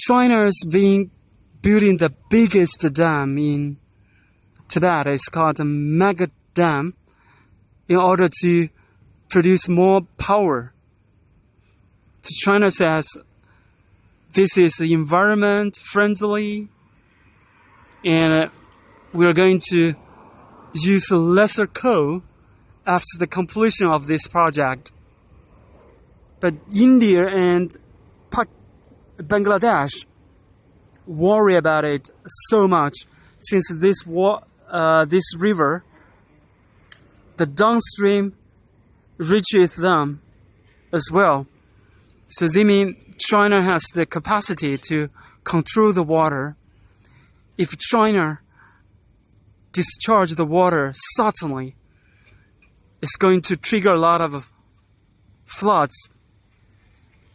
China's building the biggest dam in Tibet. It's called a mega dam in order to produce more power. So China says this is environment friendly and we're going to use lesser coal after the completion of this project. But India and Bangladesh worry about it so much since this river, the downstream reaches them as well. So they mean China has the capacity to control the water. If China discharge the water suddenly, it's going to trigger a lot of floods.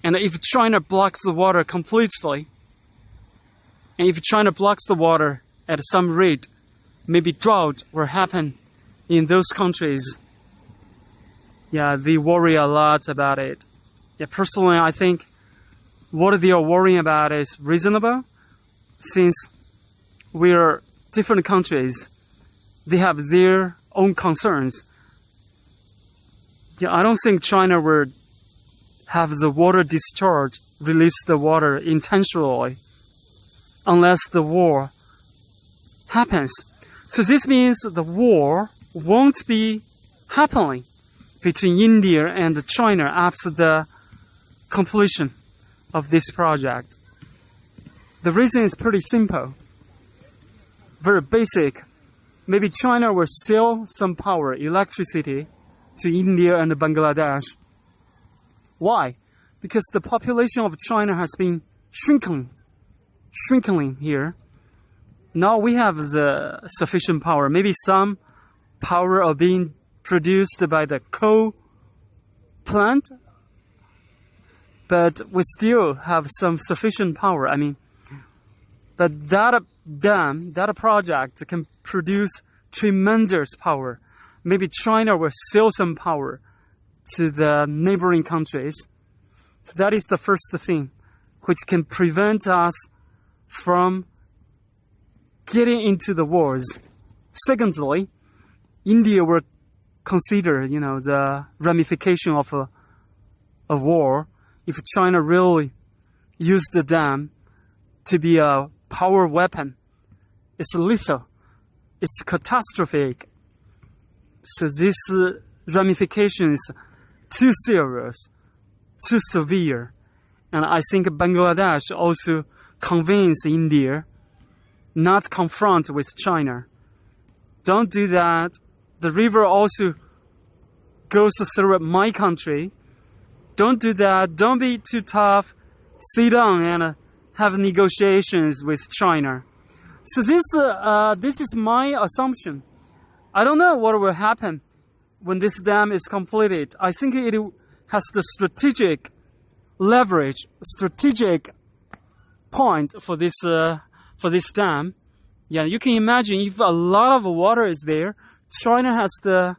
And if China blocks the water completely, and if China blocks the water at some rate, maybe drought will happen in those countries. Yeah, they worry a lot about it. Yeah, personally, I think what they are worrying about is reasonable, since we are different countries. They have their own concerns. Yeah, I don't think China will have the water discharge, release the water intentionally, unless the war happens. So this means the war won't be happening between India and China after the completion of this project. The reason is pretty simple, very basic. Maybe China will sell some power, electricity, to India and Bangladesh. Why? Because the population of China has been shrinking here. Now we have the sufficient power. Maybe some power are being produced by the coal plant, but we still have some sufficient power. I mean, but that dam, that project can produce tremendous power. Maybe China will sell some power to the neighboring countries. So that is the first thing which can prevent us from getting into the wars. Secondly, India will consider, the ramification of a war if China really used the dam to be a power weapon. It's lethal. It's catastrophic. So this ramification is too serious, too severe. And I think Bangladesh also convinced India not confront with China. Don't do that. The river also goes through my country. Don't do that. Don't be too tough. Sit down and have negotiations with China. So this is my assumption. I don't know what will happen when this dam is completed. I think it has the strategic leverage, strategic point for this dam. Yeah, you can imagine if a lot of water is there, China has the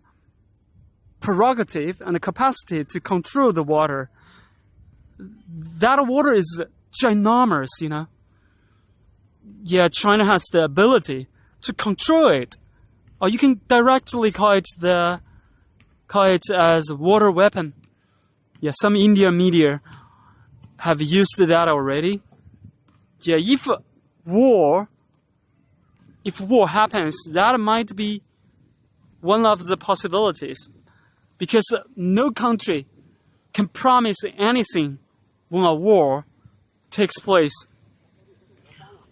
prerogative and the capacity to control the water. That water is ginormous, Yeah, China has the ability to control it. Or you can directly call it as a water weapon. Yeah, some Indian media have used that already. Yeah, if war happens, that might be one of the possibilities. Because no country can promise anything when a war takes place.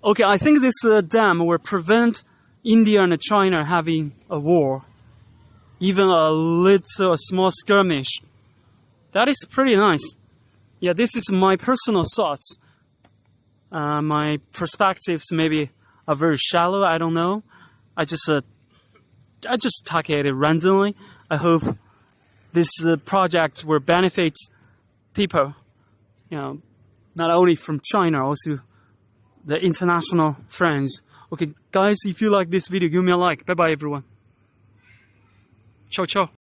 Okay, I think this dam will prevent India and China having a war, even a small skirmish. That is pretty nice. Yeah, this is my personal thoughts. My perspectives maybe are very shallow. I don't know. I just talk it randomly. I hope this project will benefit people. Not only from China, also the international friends. Okay, guys, if you like this video, give me a like. Bye-bye, everyone. Ciao, ciao.